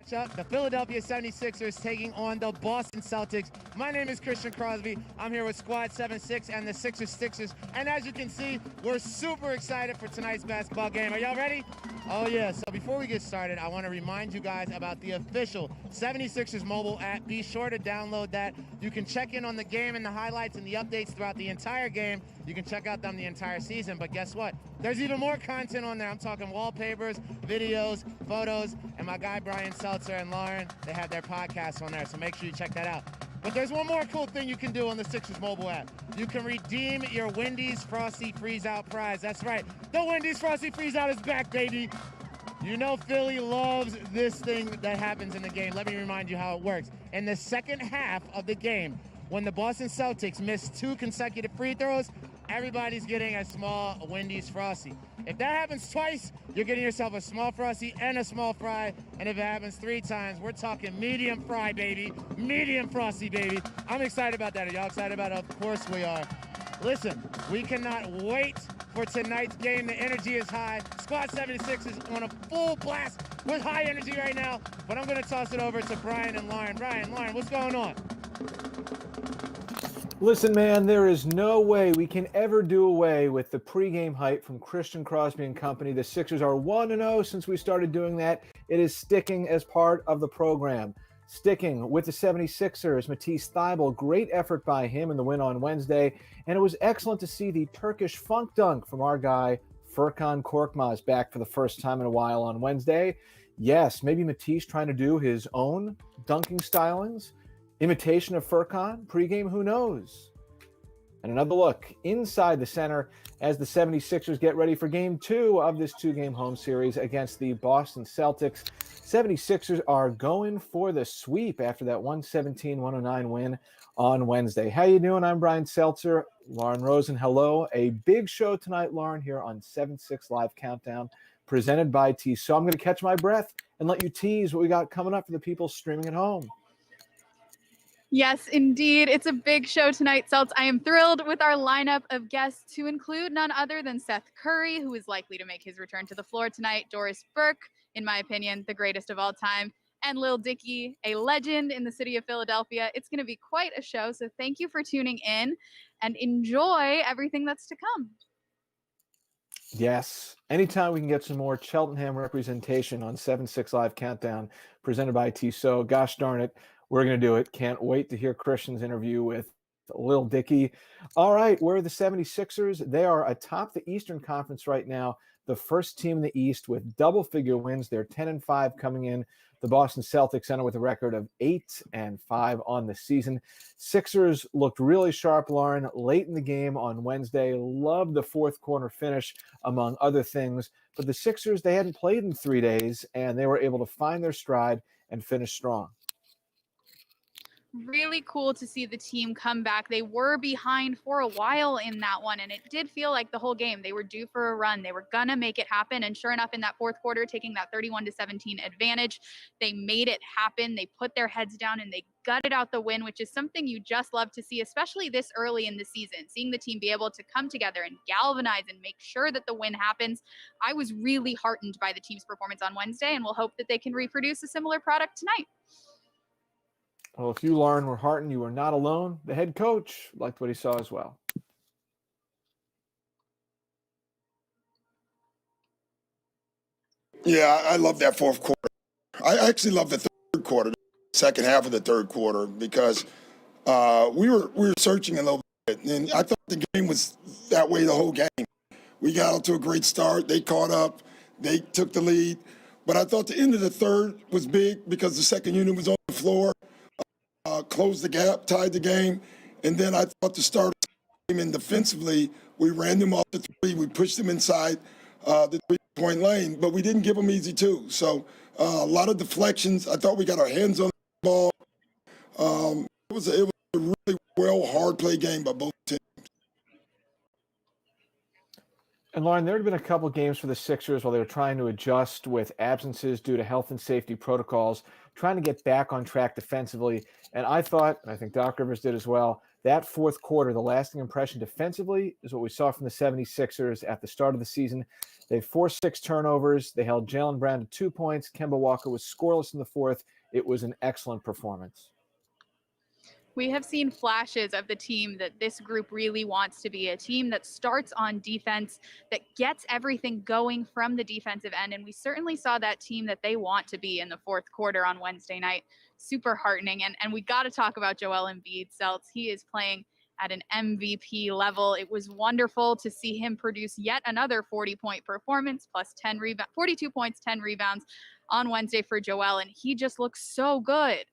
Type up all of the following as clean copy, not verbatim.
matchup, the Philadelphia 76ers taking on the Boston Celtics. My name is Christian Crosby. I'm here with Squad 76 and the Sixers. And as you can see, we're super excited for tonight's basketball game. Are y'all ready? Oh yeah, so before we get started, I want to remind you guys about the official 76ers mobile app. Be sure to download that. You can check in on the game and the highlights and the updates throughout the entire game. You can check out them the entire season, but guess what? There's even more content on there. I'm talking wallpapers, videos, photos, and my guy Brian Seltzer and Lauren, they have their podcasts on there, so make sure you check that out. But there's one more cool thing you can do on the Sixers mobile app. You can redeem your Wendy's Frosty Freeze-Out prize. That's right, the Wendy's Frosty Freeze-Out is back, baby. You know Philly loves this thing that happens in the game. Let me remind you how it works. In the second half of the game, when the Boston Celtics miss 2 consecutive free throws, everybody's getting a small Wendy's Frosty. If that happens twice, you're getting yourself a small Frosty and a small fry. And if it happens 3 times, we're talking medium fry, baby. Medium Frosty, baby. I'm excited about that. Are y'all excited about it? Of course we are. Listen, we cannot wait for tonight's game. The energy is high. Squad 76 is on a full blast with high energy right now. But I'm going to toss it over to Brian and Lauren. Brian, Lauren, what's going on? Listen, man, there is no way we can ever do away with the pregame hype from Christian Crosby and company. The Sixers are 1-0 since we started doing that. It is sticking as part of the program. Sticking with the 76ers, Matisse Thybulle, great effort by him in the win on Wednesday. And it was excellent to see the Turkish funk dunk from our guy, Furkan Korkmaz, back for the first time in a while on Wednesday. Yes, maybe Matisse trying to do his own dunking stylings. Imitation of Furkan, pregame, who knows? And another look inside the center as the 76ers get ready for Game 2 of this 2-game home series against the Boston Celtics. 76ers are going for the sweep after that 117-109 win on Wednesday. How you doing? I'm Brian Seltzer. Lauren Rosen, hello. A big show tonight, Lauren, here on 7-6 Live Countdown, presented by Tissot. So I'm going to catch my breath and let you tease what we got coming up for the people streaming at home. Yes, indeed. It's a big show tonight, Celts. I am thrilled with our lineup of guests to include none other than Seth Curry, who is likely to make his return to the floor tonight, Doris Burke, in my opinion, the greatest of all time, and Lil Dicky, a legend in the city of Philadelphia. It's going to be quite a show, so thank you for tuning in and enjoy everything that's to come. Yes. Anytime we can get some more Cheltenham representation on 7-6 Live Countdown presented by Tissot, gosh darn it, we're going to do it. Can't wait to hear Christian's interview with Lil Dicky. All right, where are the 76ers? They are atop the Eastern Conference right now, the first team in the East with double-figure wins. They're 10-5 coming in. The Boston Celtics enter with a record of 8-5 on the season. Sixers looked really sharp, Lauren, late in the game on Wednesday. Loved the fourth quarter finish, among other things. But the Sixers, they hadn't played in 3 days, and they were able to find their stride and finish strong. Really cool to see the team come back. They were behind for a while in that one, and it did feel like the whole game they were due for a run. They were gonna make it happen, and sure enough, in that fourth quarter, taking that 31-17 advantage, they made it happen. They put their heads down and they gutted out the win, which is something you just love to see, especially this early in the season. Seeing the team be able to come together and galvanize and make sure that the win happens. I was really heartened by the team's performance on Wednesday, and we'll hope that they can reproduce a similar product tonight. Well, if you, Lauren, were heartened, you were not alone. The head coach liked what he saw as well. Yeah, I love that fourth quarter. I actually love the third quarter, the second half of the third quarter, because we were searching a little bit, and I thought the game was that way the whole game. We got out to a great start. They caught up. They took the lead. But I thought the end of the third was big because the second unit was on the floor. Closed the gap, tied the game, and then I thought the start of the game, and defensively, we ran them off the three, we pushed them inside the three-point lane, but we didn't give them easy too. So a lot of deflections. I thought we got our hands on the ball. It was a really hard play game by both teams. And Lauren, there had been a couple games for the Sixers while they were trying to adjust with absences due to health and safety protocols, trying to get back on track defensively. And I thought, and I think Doc Rivers did as well, That fourth quarter, the lasting impression defensively is what we saw from the 76ers at the start of the season. They forced 6 turnovers. They held Jaylen Brown to 2 points. Kemba Walker was scoreless in the fourth. It was an excellent performance. We have seen flashes of the team that this group really wants to be, a team that starts on defense, that gets everything going from the defensive end. And we certainly saw that team that they want to be in the fourth quarter on Wednesday night. Super heartening. And we got to talk about Joel Embiid, Celts. He is playing at an MVP level. It was wonderful to see him produce yet another 40-point performance, plus 42 points, 10 rebounds on Wednesday for Joel. And he just looks so good.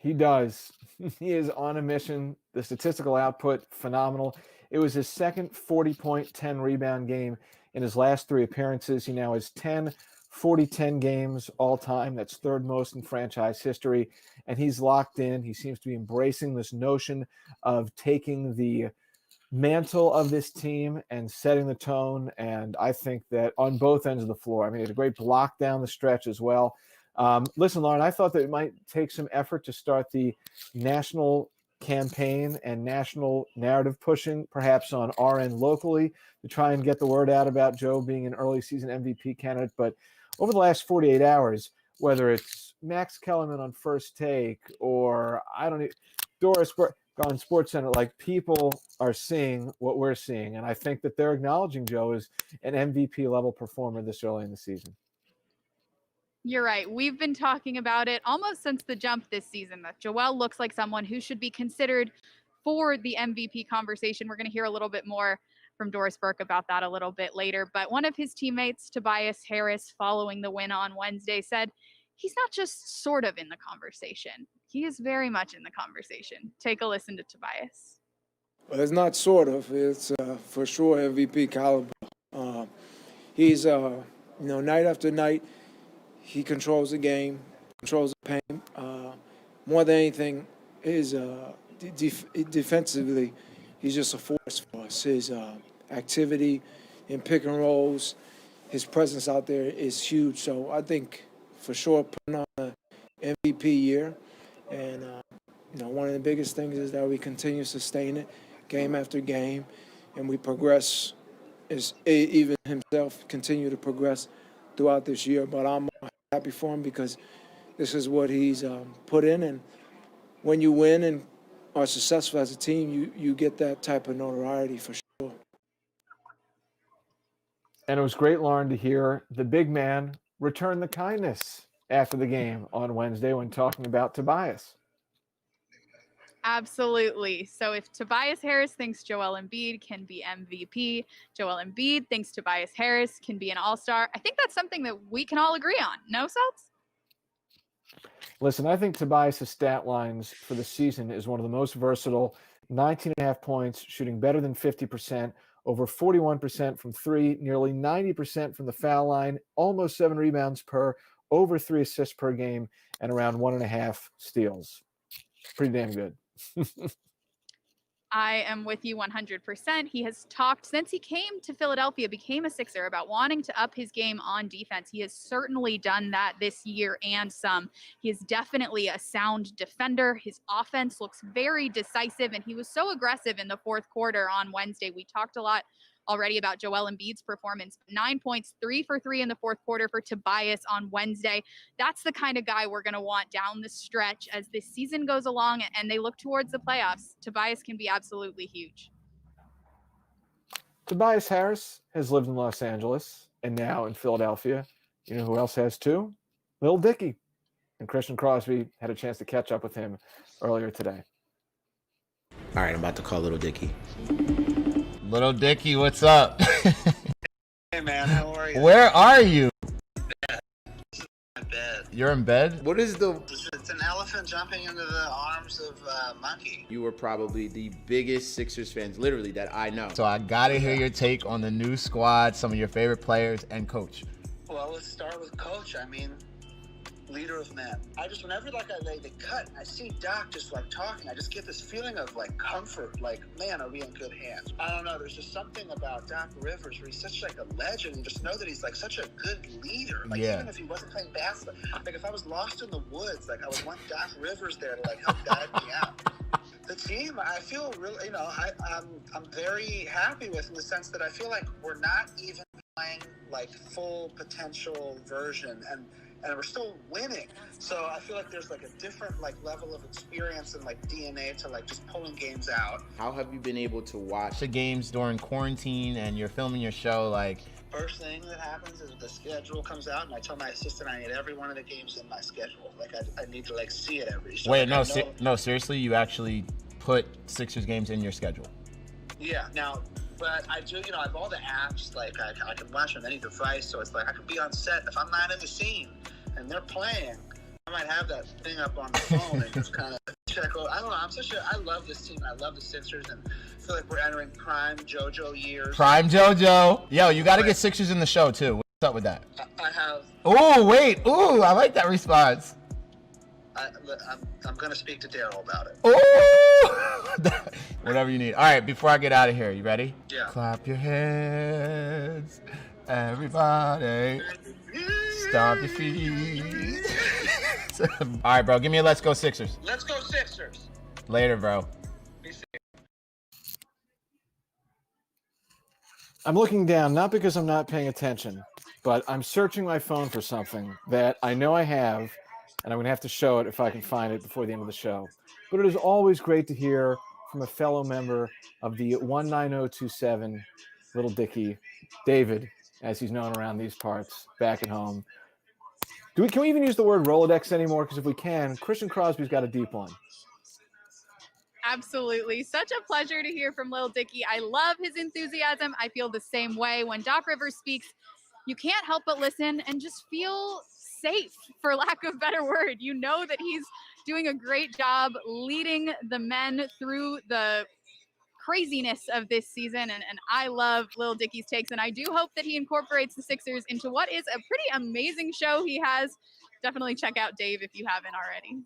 He does. He is on a mission. The statistical output, phenomenal. It was his second 40-point, 10-rebound game in his last 3 appearances. He now has 10 40-10 games all time. That's third most in franchise history. And he's locked in. He seems to be embracing this notion of taking the mantle of this team and setting the tone. And I think that on both ends of the floor, I mean, he had a great block down the stretch as well. Listen, Lauren, I thought that it might take some effort to start the national campaign and national narrative pushing, perhaps on our end locally, to try and get the word out about Joe being an early season MVP candidate. But over the last 48 hours, whether it's Max Kellerman on First Take or Doris Burke on SportsCenter, like, people are seeing what we're seeing. And I think that they're acknowledging Joe as an MVP level performer this early in the season. You're right. We've been talking about it almost since the jump this season, that Joel looks like someone who should be considered for the MVP conversation. We're going to hear a little bit more from Doris Burke about that a little bit later. But one of his teammates, Tobias Harris, following the win on Wednesday, said he's not just sort of in the conversation. He is very much in the conversation. Take a listen to Tobias. Well, it's not sort of. It's for sure MVP caliber. He's, night after night, he controls the game, controls the paint. More than anything, is defensively, he's just a force for us. His activity in pick and rolls, his presence out there is huge. So I think for sure putting on an MVP year. And, one of the biggest things is that we continue to sustain it game after game, and we progress, even himself continue to progress throughout this year. But I'm happy for him because this is what he's put in, and when you win and are successful as a team, you get that type of notoriety for sure. And it was great, Lauren, to hear the big man return the kindness after the game on Wednesday when talking about Tobias. Absolutely. So if Tobias Harris thinks Joel Embiid can be MVP, Joel Embiid thinks Tobias Harris can be an all-star, I think that's something that we can all agree on. No, Celts? Listen, I think Tobias' stat lines for the season is one of the most versatile. 19.5 points, shooting better than 50%, over 41% from 3, nearly 90% from the foul line, almost 7 rebounds per, over 3 assists per game, and around 1.5 steals. Pretty damn good. I am with you 100%. He has talked since he came to Philadelphia, became a Sixer, about wanting to up his game on defense. He has certainly done that this year and some. He is definitely a sound defender. His offense looks very decisive, and he was so aggressive in the fourth quarter on Wednesday. We talked a lot already about Joel Embiid's performance. 9 points, 3 for 3 in the fourth quarter for Tobias on Wednesday. That's the kind of guy we're going to want down the stretch as this season goes along and they look towards the playoffs. Tobias can be absolutely huge. Tobias Harris has lived in Los Angeles and now in Philadelphia. You know who else has too? Lil Dicky. And Christian Crosby had a chance to catch up with him earlier today. All right, I'm about to call Lil Dicky. Lil Dicky, what's up? Hey man, how are you? Where are you? In bed. You're in bed? What is the... It's an elephant jumping into the arms of a monkey. You were probably the biggest Sixers fans, literally, that I know. So I gotta hear your take on the new squad, some of your favorite players, and coach. Well, let's start with coach. I mean, leader of men. Whenever like I lay the cut and I see Doc just like talking, I just get this feeling of like comfort, like, man, are we in good hands? I don't know, there's just something about Doc Rivers where he's such like a legend, and just know that he's like such a good leader. Like even if he wasn't playing basketball, like if I was lost in the woods, like I would want Doc Rivers there to like help guide me out. The team, I feel really, I'm very happy with, in the sense that I feel like we're not even playing like full potential version, and we're still winning. So I feel like there's like a different like level of experience and like DNA to like just pulling games out. How have you been able to watch The games during quarantine and you're filming your show, like, First thing that happens is the schedule comes out, and I tell my assistant I need every one of the games in my schedule. Like I need to like see it every. So wait, like, no, seriously, you actually put Sixers games in your schedule? Yeah, now, but I do, I have all the apps, like I can watch on any device, so it's like I can be on set. If I'm not in the scene and they're playing, I might have that thing up on the phone and just kind of check out. I don't know, I love this team, I love the Sixers, and I feel like we're entering prime JoJo years. Prime JoJo. Yo, you got to get Sixers in the show, too. What's up with that? I have... Oh, wait. Ooh, I like that response. I'm going to speak to Daryl about it. Ooh! Whatever you need. All right, before I get out of here, you ready? Yeah. Clap your hands, everybody. Stomp your feet. All right, bro, give me a let's go Sixers. Let's go Sixers. Later, bro. Be safe. I'm looking down, not because I'm not paying attention, but I'm searching my phone for something that I know I have, and I'm going to have to show it if I can find it before the end of the show. But it is always great to hear from a fellow member of the 19027, Lil Dicky, David, as he's known around these parts, back at home. Can we even use the word Rolodex anymore? Because if we can, Christian Crosby's got a deep one. Absolutely. Such a pleasure to hear from Lil Dicky. I love his enthusiasm. I feel the same way. When Doc Rivers speaks, you can't help but listen and just feel safe, for lack of a better word. You know that he's doing a great job leading the men through the craziness of this season, and I love Lil Dicky's takes, and I do hope that he incorporates the Sixers into what is a pretty amazing show he has. Definitely check out Dave if you haven't already.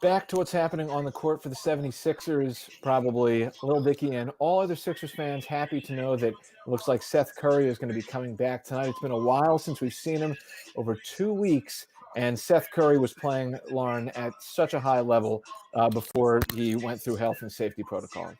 Back to what's happening on the court for the 76ers, probably Lil Dicky and all other Sixers fans happy to know that it looks like Seth Curry is going to be coming back tonight. It's been a while since we've seen him, over 2 weeks, and Seth Curry was playing, Lauren, at such a high level before he went through health and safety protocols.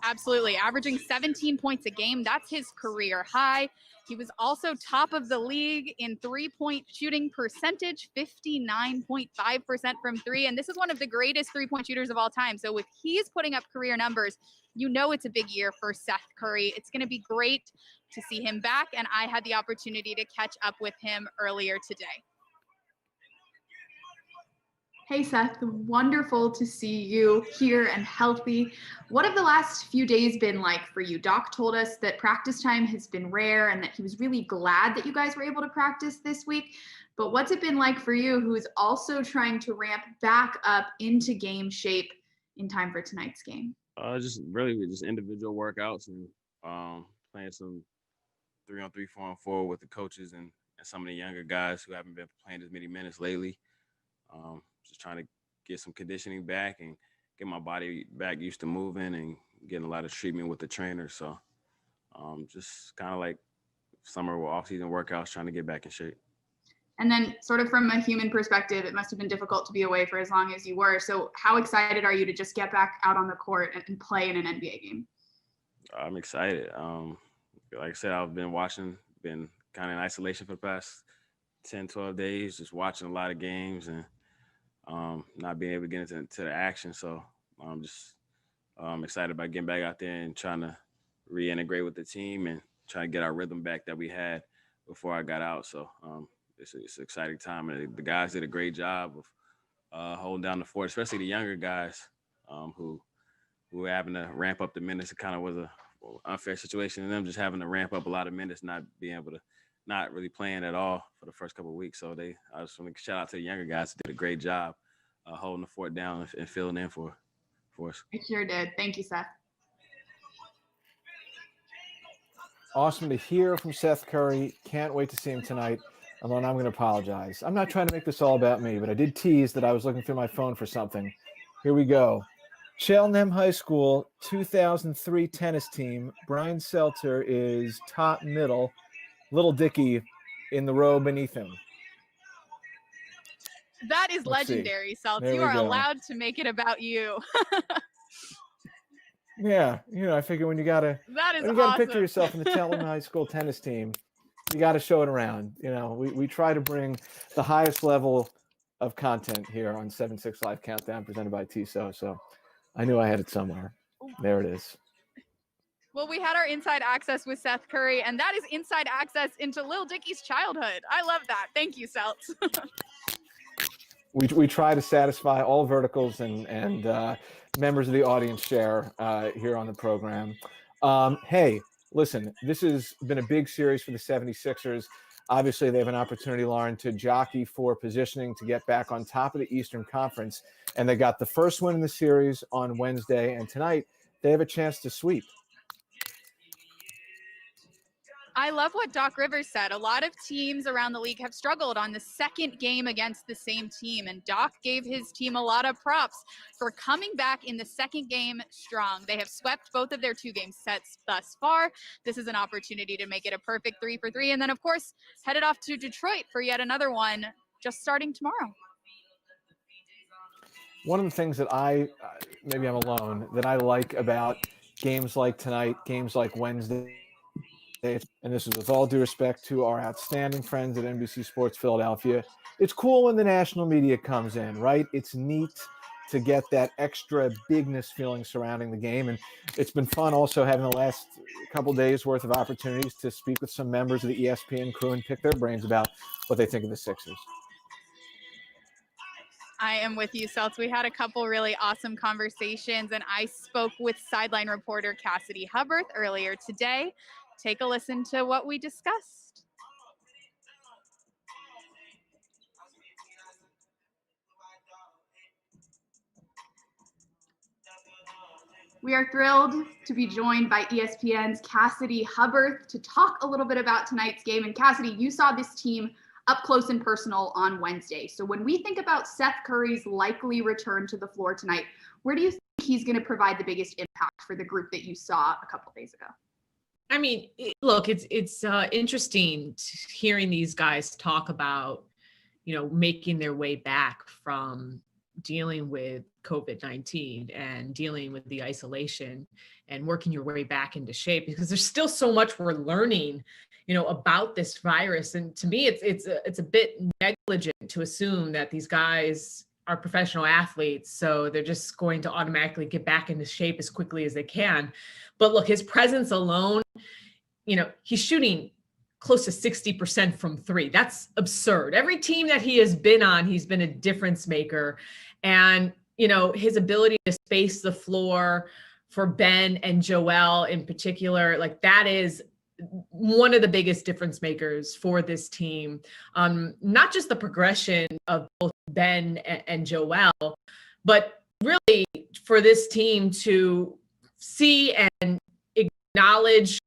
Absolutely. Averaging 17 points a game. That's his career high. He was also top of the league in three-point shooting percentage, 59.5% from three. And this is one of the greatest three-point shooters of all time. So if he's putting up career numbers, you know it's a big year for Seth Curry. It's going to be great to see him back. And I had the opportunity to catch up with him earlier today. Hey Seth, wonderful to see you here and healthy. What have the last few days been like for you? Doc told us that practice time has been rare and that he was really glad that you guys were able to practice this week. But what's it been like for you, who is also trying to ramp back up into game shape in time for tonight's game? Just individual workouts and playing some 3-on-3, 4-on-4 with the coaches and some of the younger guys who haven't been playing as many minutes lately. Just trying to get some conditioning back and get my body back used to moving and getting a lot of treatment with the trainer. So just kind of like summer or off-season workouts, trying to get back in shape. And then sort of from a human perspective, it must have been difficult to be away for as long as you were. So how excited are you to just get back out on the court and play in an NBA game? I'm excited. Like I said, I've been been kind of in isolation for the past 10, 12 days, just watching a lot of games and not being able to get into the action. So I'm just excited about getting back out there and trying to reintegrate with the team and trying to get our rhythm back that we had before I got out. So it's an exciting time. And the guys did a great job of holding down the fort, especially the younger guys who were having to ramp up the minutes. It kind of was an unfair situation and them just having to ramp up a lot of minutes, not really playing at all for the first couple of weeks. So I just want to shout out to the younger guys who did a great job holding the fort down and filling in for us. I sure did. Thank you, Seth. Awesome to hear from Seth Curry. Can't wait to see him tonight. Alon, I'm going to apologize. I'm not trying to make this all about me, but I did tease that I was looking through my phone for something. Here we go. Cheltenham High School 2003 tennis team. Brian Seltzer is top middle. Lil Dicky in the row beneath him. That is Let's see. legendary, Seltz. There You we are go. allowed to make it about you. Yeah, I figure when you gotta awesome. picture yourself in the Cheltenham High School tennis team, you got to show it around. We try to bring the highest level of content here on 7-6 Live Countdown presented by Tissot. So I knew I had it somewhere. There it is. Well, we had our inside access with Seth Curry, and that is inside access into Lil Dicky's childhood. I love that. Thank you, Seltz. We try to satisfy all verticals and members of the audience share here on the program. Hey, listen, this has been a big series for the 76ers. Obviously, they have an opportunity, Lauren, to jockey for positioning to get back on top of the Eastern Conference. And they got the first win in the series on Wednesday. And tonight, they have a chance to sweep. I love what Doc Rivers said. A lot of teams around the league have struggled on the second game against the same team, and Doc gave his team a lot of props for coming back in the second game strong. They have swept both of their 2-game sets thus far. This is an opportunity to make it a perfect 3 for 3, and then, of course, headed off to Detroit for yet another one just starting tomorrow. One of the things that maybe I'm alone, that I like about games like tonight, games like Wednesday, and this is with all due respect to our outstanding friends at NBC Sports Philadelphia, it's cool when the national media comes in, right? It's neat to get that extra bigness feeling surrounding the game. And it's been fun also having the last couple days worth of opportunities to speak with some members of the ESPN crew and pick their brains about what they think of the Sixers. I am with you, Seltz. We had a couple really awesome conversations, and I spoke with sideline reporter Cassidy Hubbarth earlier today. Take a listen to what we discussed. We are thrilled to be joined by ESPN's Cassidy Hubbarth to talk a little bit about tonight's game. And Cassidy, you saw this team up close and personal on Wednesday. So when we think about Seth Curry's likely return to the floor tonight, where do you think he's going to provide the biggest impact for the group that you saw a couple days ago? I mean, look, it's interesting hearing these guys talk about, making their way back from dealing with COVID-19 and dealing with the isolation and working your way back into shape, because there's still so much we're learning, about this virus. And to me, it's a bit negligent to assume that these guys are professional athletes, so they're just going to automatically get back into shape as quickly as they can. But look, his presence alone, he's shooting close to 60% from 3. That's absurd. Every team that he has been on, he's been a difference maker. And, his ability to space the floor for Ben and Joel in particular, like that is one of the biggest difference makers for this team. Not just the progression of both Ben and Joel, but really for this team to see and acknowledge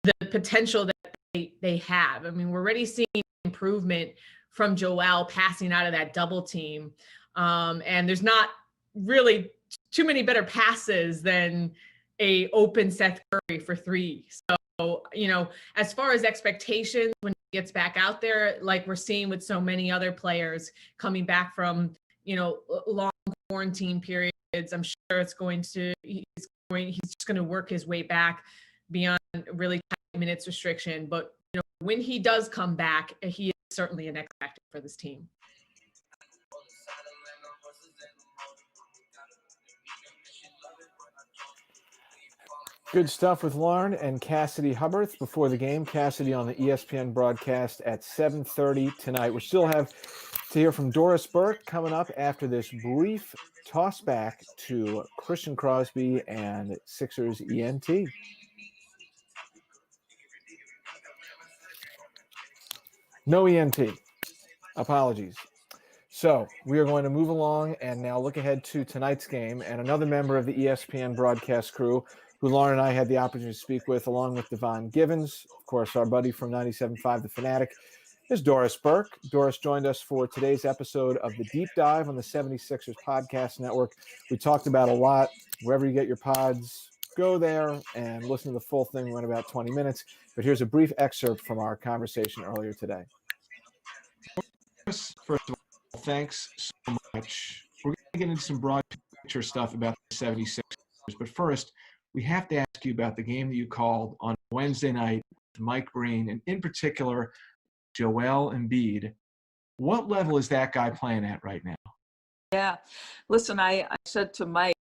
the potential that they have. I mean, we're already seeing improvement from Joel passing out of that double team. And there's not really too many better passes than a open Seth Curry for 3. So, as far as expectations, when he gets back out there, like we're seeing with so many other players coming back from, long quarantine periods, I'm sure he's just going to work his way back beyond really tight minutes restriction. But, when he does come back, he is certainly an X factor for this team. Good stuff with Lauren and Cassidy Hubbarth before the game. Cassidy on the ESPN broadcast at 7:30 tonight. We still have to hear from Doris Burke coming up after this brief toss back to Christian Crosby and Sixers ENT. No ENT. Apologies. So we are going to move along and now look ahead to tonight's game, and another member of the ESPN broadcast crew who Lauren and I had the opportunity to speak with, along with Devon Givens, of course, our buddy from 97.5 The Fanatic, is Doris Burke. Doris joined us for today's episode of the Deep Dive on the 76ers Podcast Network. We talked about a lot. Wherever you get your pods, go there and listen to the full thing. We went about 20 minutes. But here's a brief excerpt from our conversation earlier today. First of all, thanks so much. We're going to get into some broad picture stuff about the 76ers. But first, we have to ask you about the game that you called on Wednesday night with Mike Breen, and in particular, Joel Embiid. What level is that guy playing at right now? Yeah. Listen, I said to Mike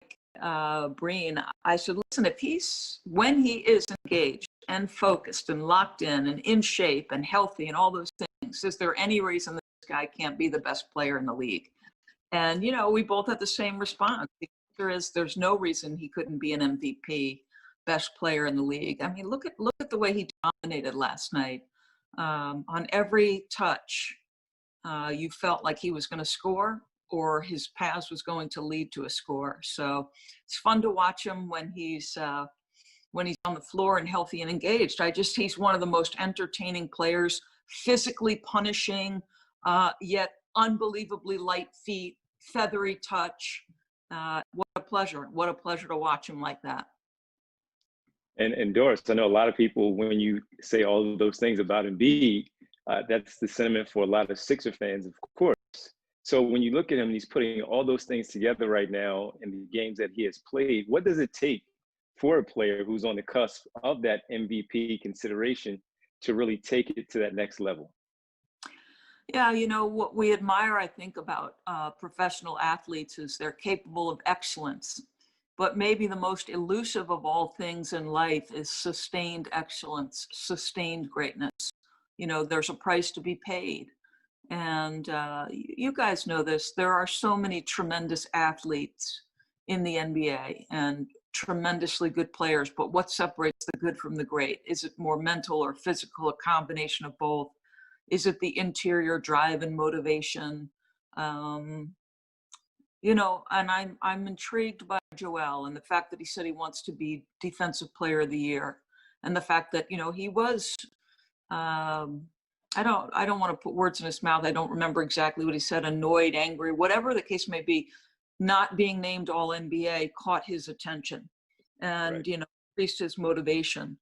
Breen, I said, listen, when he is engaged and focused and locked in and shape and healthy and all those things, is there any reason this guy can't be the best player in the league? And, we both had the same response. There's no reason he couldn't be an MVP, best player in the league. I mean, look at the way he dominated last night. On every touch, you felt like he was going to score or his pass was going to lead to a score. So it's fun to watch him when he's on the floor and healthy and engaged. He's one of the most entertaining players, physically punishing, yet unbelievably light feet, feathery touch. What a pleasure. What a pleasure to watch him like that. And Doris, I know a lot of people, when you say all of those things about Embiid, that's the sentiment for a lot of Sixer fans, of course. So when you look at him, he's putting all those things together right now in the games that he has played. What does it take for a player who's on the cusp of that MVP consideration to really take it to that next level? Yeah, what we admire, I think, about professional athletes is they're capable of excellence. But maybe the most elusive of all things in life is sustained excellence, sustained greatness. There's a price to be paid. And you guys know this. There are so many tremendous athletes in the NBA and tremendously good players. But what separates the good from the great? Is it more mental or physical, a combination of both? Is it the interior drive and motivation? And I'm intrigued by Joel and the fact that he said he wants to be Defensive Player of the Year, and the fact that he was. I don't want to put words in his mouth. I don't remember exactly what he said. Annoyed, angry, whatever the case may be. Not being named All NBA caught his attention, and right. Increased his motivation.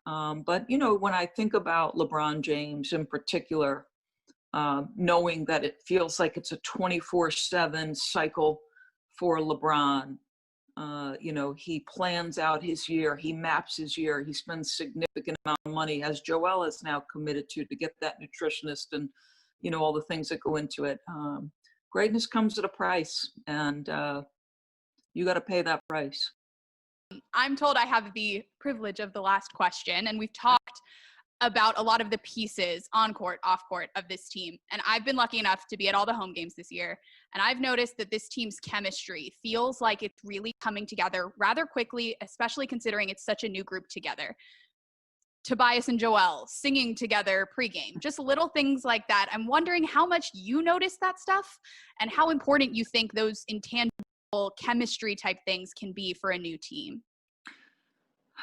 But when I think about LeBron James in particular, knowing that it feels like it's a 24/7 cycle for LeBron. He plans out his year, he maps his year, he spends significant amount of money, as Joel is now committed to get that nutritionist and, all the things that go into it. Greatness comes at a price, and you got to pay that price. I'm told I have the privilege of the last question, and we've talked about a lot of the pieces on court, off court of this team. And I've been lucky enough to be at all the home games this year. And I've noticed that this team's chemistry feels like it's really coming together rather quickly, especially considering it's such a new group together. Tobias and Joel singing together pregame, just little things like that. I'm wondering how much you notice that stuff and how important you think those intangible chemistry type things can be for a new team.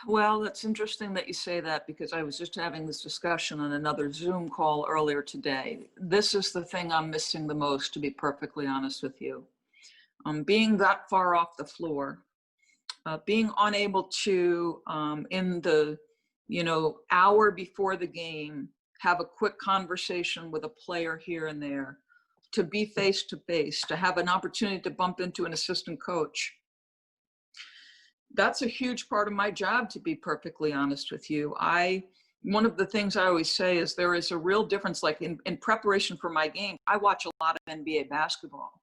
Well, that's interesting that you say that, because I was just having this discussion on another Zoom call earlier today. This is the thing I'm missing the most, to be perfectly honest with you. Being that far off the floor, being unable to, in the hour before the game, have a quick conversation with a player here and there, to be face to face, to have an opportunity to bump into an assistant coach. That's a huge part of my job, to be perfectly honest with you. One of the things I always say is there is a real difference, like in preparation for my game, I watch a lot of NBA basketball.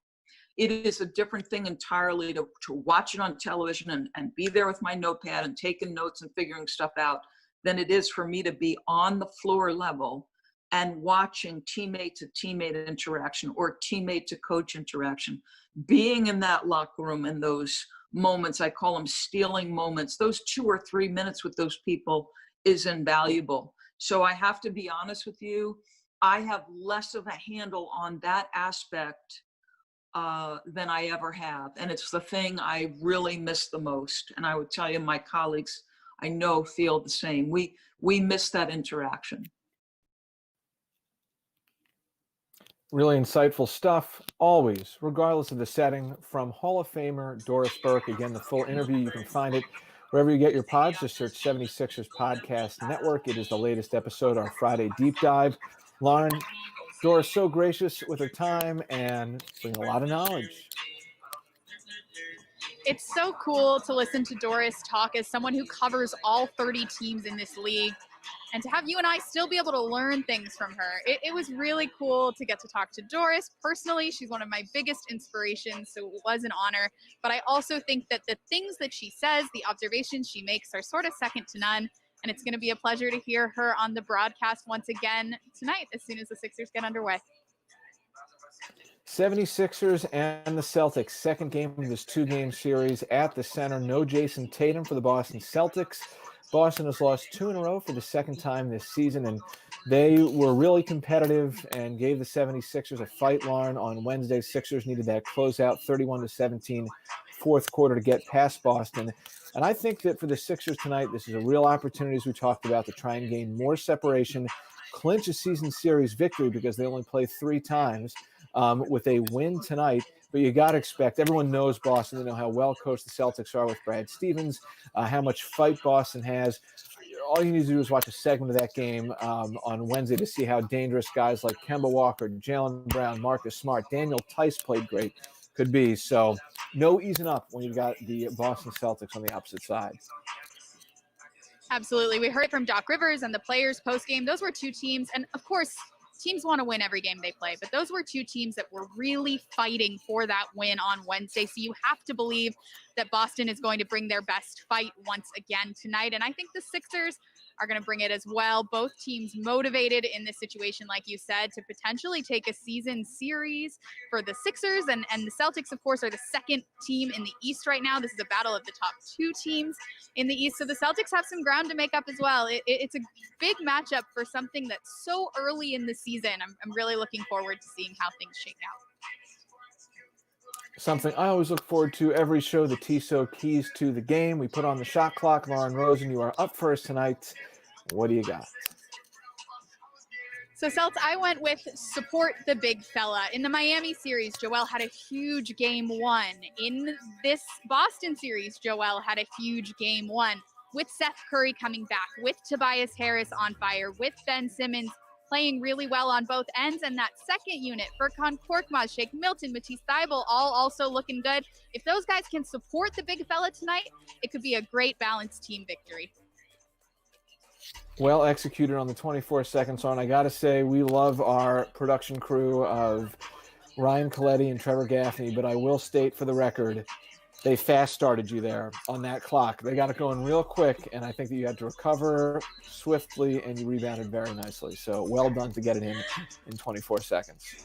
It is a different thing entirely to watch it on television and be there with my notepad and taking notes and figuring stuff out than it is for me to be on the floor level and watching teammate to teammate interaction or teammate to coach interaction. Being in that locker room in those moments, I call them stealing moments, those 2 or 3 minutes with those people is invaluable. So I have to be honest with you, I have less of a handle on that aspect than I ever have. And it's the thing I really miss the most. And I would tell you, my colleagues, I know, feel the same. We miss that interaction. Really insightful stuff, always, regardless of the setting, from Hall of Famer Doris Burke. Again, the full interview, you can find it wherever you get your pods. Just search 76ers Podcast Network. It is the latest episode, our Friday deep dive. Lauren, Doris, so gracious with her time and bringing a lot of knowledge. It's so cool to listen to Doris talk as someone who covers all 30 teams in this league, and to have you and I still be able to learn things from her. It was really cool to get to talk to Doris personally. She's one of my biggest inspirations, so it was an honor. But I also think that the things that she says, the observations she makes, are sort of second to none. And it's going to be a pleasure to hear her on the broadcast once again tonight as soon as the Sixers get underway. 76ers and the Celtics, second game of this two-game series at the center. No Jason Tatum for the Boston Celtics. Boston has lost 2 in a row for the second time this season, and they were really competitive and gave the 76ers a fight, Lauren, on Wednesday. Sixers needed that closeout 31-17 fourth quarter to get past Boston. And I think that for the Sixers tonight, this is a real opportunity, as we talked about, to try and gain more separation, clinch a season series victory because they only play 3 times with a win tonight. But you got to expect, everyone knows Boston. They know how well coached the Celtics are with Brad Stevens, how much fight Boston has. All you need to do is watch a segment of that game on Wednesday to see how dangerous guys like Kemba Walker, Jaylen Brown, Marcus Smart, Daniel Tice played great could be. So no easing up when you've got the Boston Celtics on the opposite side. Absolutely. We heard it from Doc Rivers and the players post-game. Those were 2 teams. And of course, teams want to win every game they play, but those were 2 teams that were really fighting for that win on Wednesday. So you have to believe that Boston is going to bring their best fight once again tonight. And I think the Sixers are going to bring it as well. Both teams motivated in this situation, like you said, to potentially take a season series. For the Sixers and the Celtics, of course, are the second team in the East right now. This is a battle of the top 2 teams in the East. So the Celtics have some ground to make up as well. It's a big matchup for something that's so early in the season. I'm really looking forward to seeing how things shake out. Something I always look forward to every show, the Tissot Keys to the Game. We put on the shot clock. Lauren Rosen, you are up first tonight. What do you got? So, Celts, I went with support the big fella. In the Miami series, Joel had a huge game 1. In this Boston series, Joel had a huge game 1. With Seth Curry coming back, with Tobias Harris on fire, with Ben Simmons playing really well on both ends, and that second unit, Furkan Korkmaz, Shake Milton, Matisse Thybulle, all also looking good. If those guys can support the big fella tonight, it could be a great balanced team victory. Well executed on the 24 seconds on. I got to say, we love our production crew of Ryan Coletti and Trevor Gaffney, but I will state for the record, they fast started you there on that clock. They got it going real quick, and I think that you had to recover swiftly, and you rebounded very nicely. So well done to get it in 24 seconds.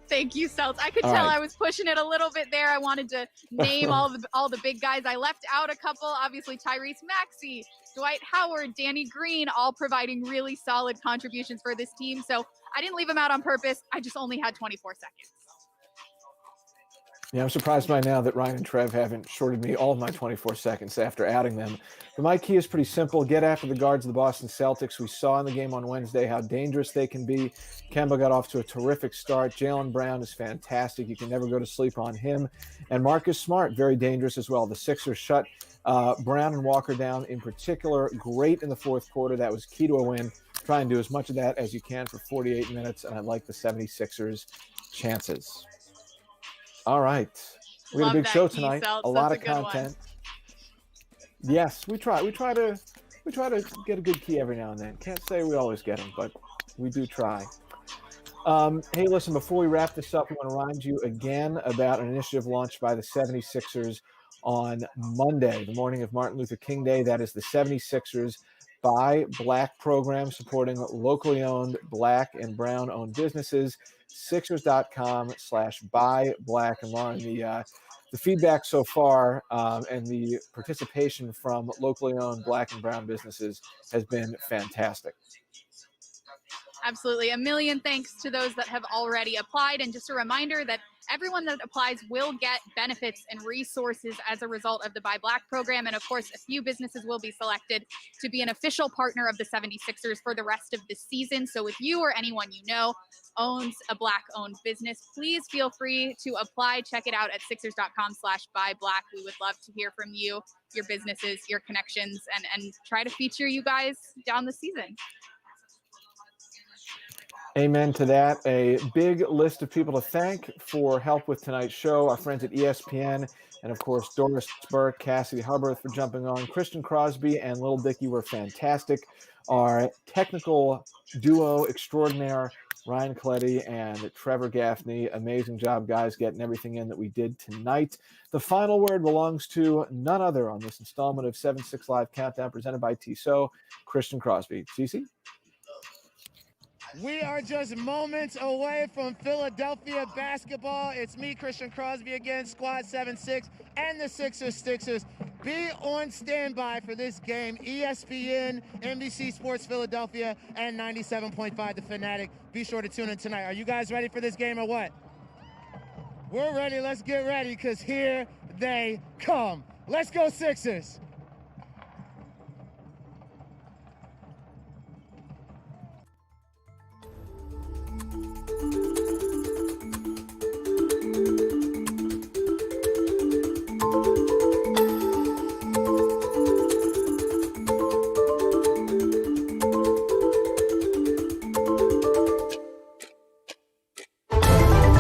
Thank you, Celts. I could tell I was pushing it a little bit there. I wanted to name all the big guys. I left out a couple, obviously Tyrese Maxey, Dwight Howard, Danny Green, all providing really solid contributions for this team. So I didn't leave them out on purpose. I just only had 24 seconds. Yeah, I'm surprised by now that Ryan and Trev haven't shorted me all of my 24 seconds after adding them. But my key is pretty simple. Get after the guards of the Boston Celtics. We saw in the game on Wednesday how dangerous they can be. Kemba got off to a terrific start. Jaylen Brown is fantastic. You can never go to sleep on him. And Marcus Smart, very dangerous as well. The Sixers shut Brown and Walker down in particular. Great in the fourth quarter. That was key to a win. Try and do as much of that as you can for 48 minutes. And I like the 76ers' chances. All right. We got a big show tonight. A lot of content. Yes, we try to get a good key every now and then. Can't say we always get them, but we do try. Hey, listen, before we wrap this up, I want to remind you again about an initiative launched by the 76ers on Monday, the morning of Martin Luther King Day. That is the 76ers Buy Black program, supporting locally owned Black and Brown owned businesses. Sixers.com/buy black. And Lauren, the feedback so far and the participation from locally owned Black and Brown businesses has been fantastic. Absolutely. A million thanks to those that have already applied. And just a reminder that everyone that applies will get benefits and resources as a result of the Buy Black program. And of course, a few businesses will be selected to be an official partner of the 76ers for the rest of the season. So if you or anyone you know owns a Black-owned business, please feel free to apply. Check it out at Sixers.com/buyblack. We would love to hear from you, your businesses, your connections, and try to feature you guys down the season. Amen to that. A big list of people to thank for help with tonight's show. Our friends at ESPN, and of course, Doris Burke, Cassidy Hubbarth for jumping on. Christian Crosby and Lil Dicky were fantastic. Our technical duo extraordinaire, Ryan Coletti and Trevor Gaffney. Amazing job, guys, getting everything in that we did tonight. The final word belongs to none other on this installment of 7-6 Live Countdown presented by Tissot, Christian Crosby. Cece? We are just moments away from Philadelphia basketball. It's me, Christian Crosby, again, Squad 7-6, and the Sixers. Be on standby for this game. ESPN, NBC Sports Philadelphia, and 97.5 The Fanatic. Be sure to tune in tonight. Are you guys ready for this game or what? We're ready. Let's get ready, because here they come. Let's go, Sixers.